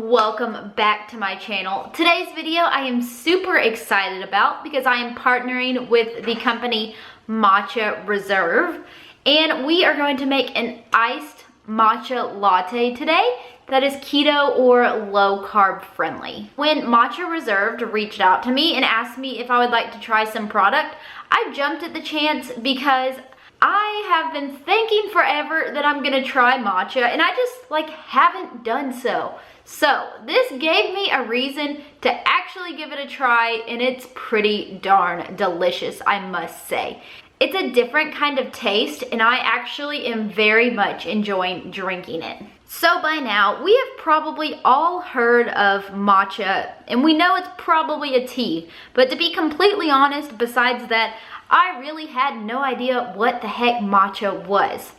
welcome back to my channel. Today's video I am super excited about because I am partnering with the company Matcha Reserve, and we are going to make an iced matcha latte today that is keto or low carb friendly. When Matcha Reserve reached out to me and asked me if I would like to try some product, I jumped at the chance because I have been thinking forever that I'm gonna try matcha, and I just haven't done so. So this gave me a reason to actually give it a try, and it's pretty darn delicious, I must say. It's a different kind of taste, and I actually am very much enjoying drinking it. So by now, we have probably all heard of matcha, and we know it's probably a tea. But to be completely honest, besides that, I really had no idea what the heck matcha was.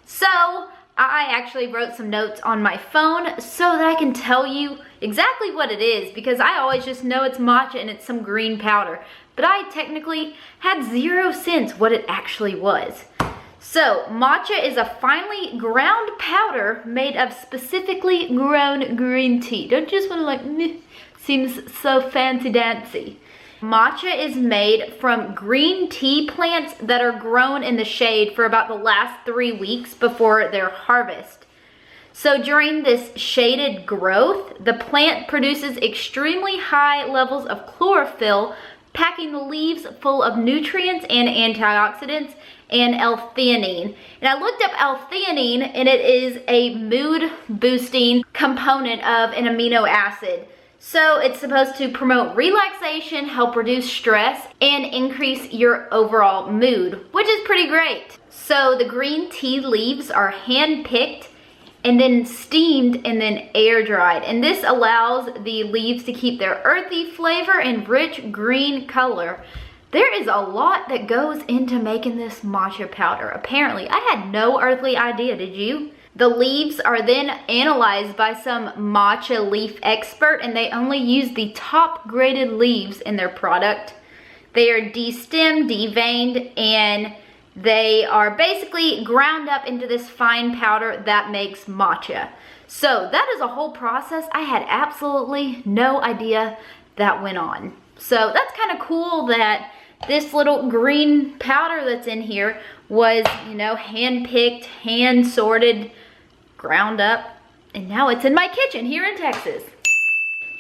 So I actually wrote some notes on my phone so that I can tell you exactly what it is, because I always just know it's matcha and it's some green powder. But I technically had 0 sense what it actually was. So matcha is a finely ground powder made of specifically grown green tea. Don't you just want to seems so fancy dancy. Matcha is made from green tea plants that are grown in the shade for about the last 3 weeks before their harvest. So during this shaded growth, the plant produces extremely high levels of chlorophyll, packing the leaves full of nutrients and antioxidants and L-theanine. And I looked up L-theanine, and it is a mood boosting component of an amino acid. So it's supposed to promote relaxation, help reduce stress, and increase your overall mood, which is pretty great. So the green tea leaves are hand-picked and then steamed and then air dried. And this allows the leaves to keep their earthy flavor and rich green color. There is a lot that goes into making this matcha powder. Apparently, I had no earthly idea, did you? The leaves are then analyzed by some matcha leaf expert, and they only use the top graded leaves in their product. They are destemmed, deveined, and they are basically ground up into this fine powder that makes matcha. So that is a whole process I had absolutely no idea that went on. So that's kind of cool that this little green powder that's in here was, hand-picked, hand-sorted, ground up, and now it's in my kitchen here in Texas.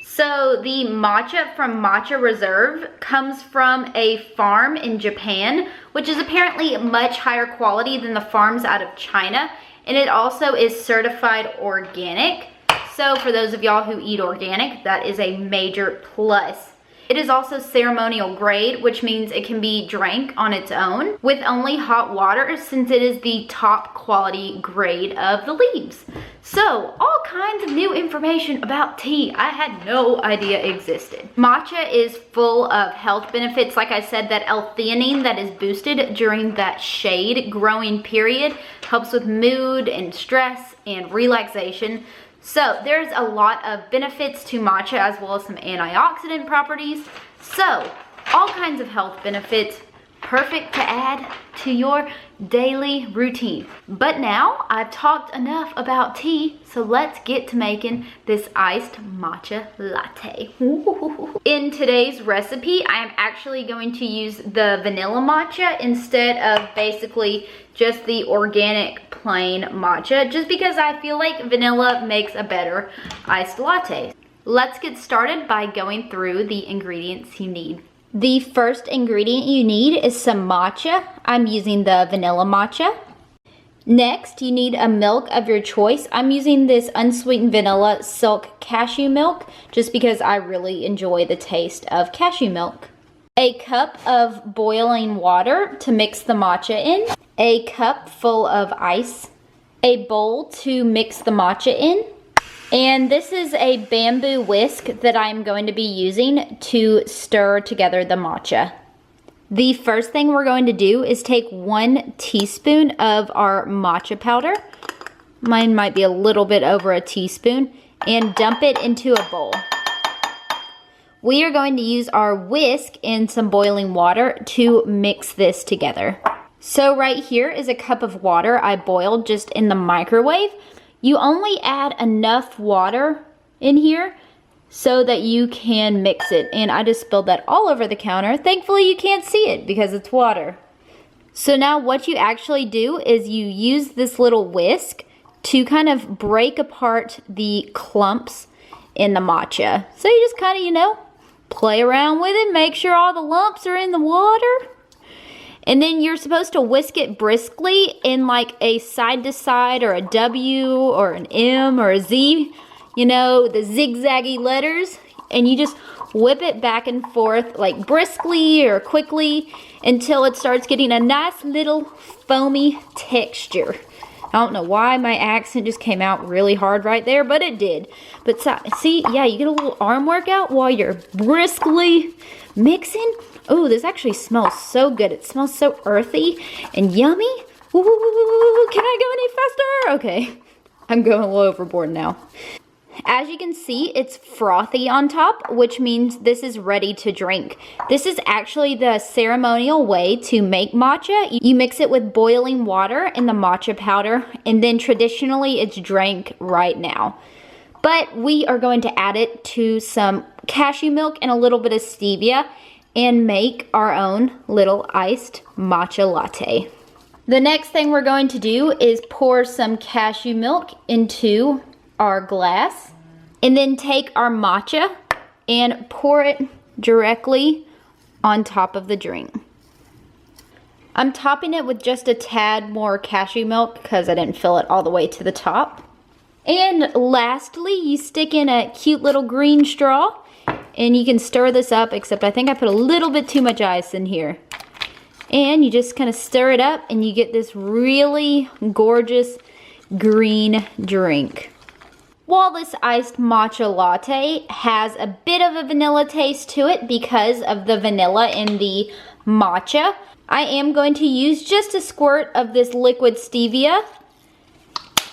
So the matcha from Matcha Reserve comes from a farm in Japan, which is apparently much higher quality than the farms out of China, and it also is certified organic. So for those of y'all who eat organic, that is a major plus. It is also ceremonial grade, which means it can be drank on its own with only hot water, since it is the top quality grade of the leaves. So all kinds of new information about tea I had no idea existed. Matcha is full of health benefits. Like I said, that L-theanine that is boosted during that shade growing period helps with mood and stress and relaxation. So there's a lot of benefits to matcha, as well as some antioxidant properties. So all kinds of health benefits, perfect to add to your daily routine. But now I've talked enough about tea, so let's get to making this iced matcha latte. In today's recipe, I am actually going to use the vanilla matcha instead of basically just the organic plain matcha, just because I feel like vanilla makes a better iced latte. Let's get started by going through the ingredients you need. The first ingredient you need is some matcha. I'm using the vanilla matcha. Next, you need a milk of your choice. I'm using this unsweetened vanilla silk cashew milk just because I really enjoy the taste of cashew milk. A cup of boiling water to mix the matcha in. A cup full of ice. A bowl to mix the matcha in. And this is a bamboo whisk that I'm going to be using to stir together the matcha. The first thing we're going to do is take 1 teaspoon of our matcha powder. Mine might be a little bit over a teaspoon, and dump it into a bowl. We are going to use our whisk and some boiling water to mix this together. So right here is a cup of water I boiled just in the microwave. You only add enough water in here so that you can mix it. And I just spilled that all over the counter. Thankfully you can't see it because it's water. So now what you actually do is you use this little whisk to kind of break apart the clumps in the matcha. So you just kind of, you know, play around with it, make sure all the lumps are in the water. And then you're supposed to whisk it briskly in like a side to side or a W or an M or a Z, you know, the zigzaggy letters. And you just whip it back and forth like briskly or quickly until it starts getting a nice little foamy texture. I don't know why my accent just came out really hard right there, but it did. But see, yeah, you get a little arm workout while you're briskly mixing. Oh, this actually smells so good. It smells so earthy and yummy. Ooh, can I go any faster? Okay, I'm going a little overboard now. As you can see, it's frothy on top, which means this is ready to drink. This is actually the ceremonial way to make matcha. You mix it with boiling water and the matcha powder, and then traditionally it's drank right now. But we are going to add it to some cashew milk and a little bit of stevia and make our own little iced matcha latte. The next thing we're going to do is pour some cashew milk into our glass and then take our matcha and pour it directly on top of the drink. I'm topping it with just a tad more cashew milk because I didn't fill it all the way to the top. And lastly, you stick in a cute little green straw and you can stir this up, except I think I put a little bit too much ice in here. And you just kind of stir it up and you get this really gorgeous green drink. While this iced matcha latte has a bit of a vanilla taste to it because of the vanilla in the matcha, I am going to use just a squirt of this liquid stevia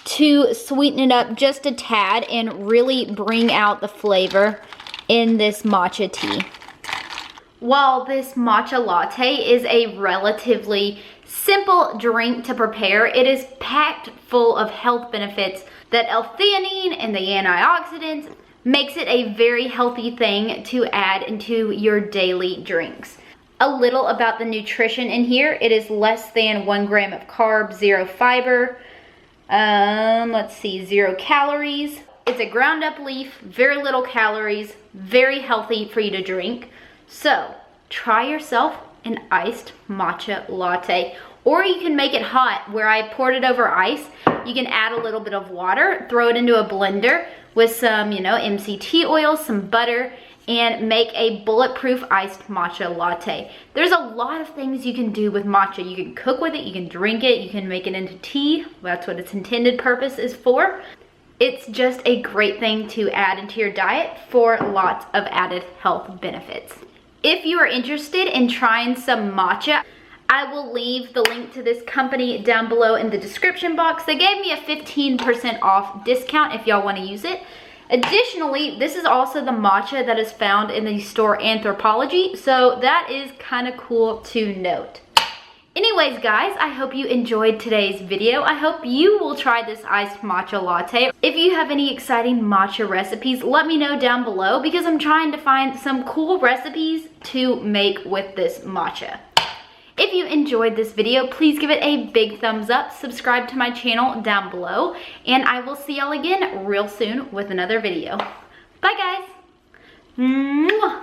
to sweeten it up just a tad and really bring out the flavor in this matcha tea. While this matcha latte is a relatively simple drink to prepare, it is packed full of health benefits that L-theanine and the antioxidants makes it a very healthy thing to add into your daily drinks. A little about the nutrition in here. It is less than 1 gram of carbs, 0 fiber, 0 calories. It's a ground up leaf, very little calories, very healthy for you to drink. So try yourself an iced matcha latte, or you can make it hot where I poured it over ice. You can add a little bit of water, throw it into a blender with some, you know, MCT oil, some butter, and make a bulletproof iced matcha latte. There's a lot of things you can do with matcha. You can cook with it, you can drink it, you can make it into tea. That's what its intended purpose is for. It's just a great thing to add into your diet for lots of added health benefits. If you are interested in trying some matcha, I will leave the link to this company down below in the description box. They gave me a 15% off discount if y'all want to use it. Additionally, this is also the matcha that is found in the store Anthropology, so that is kind of cool to note. Anyways, guys, I hope you enjoyed today's video. I hope you will try this iced matcha latte. If you have any exciting matcha recipes, let me know down below because I'm trying to find some cool recipes to make with this matcha. If you enjoyed this video, please give it a big thumbs up, subscribe to my channel down below, and I will see y'all again real soon with another video. Bye, guys. Mwah.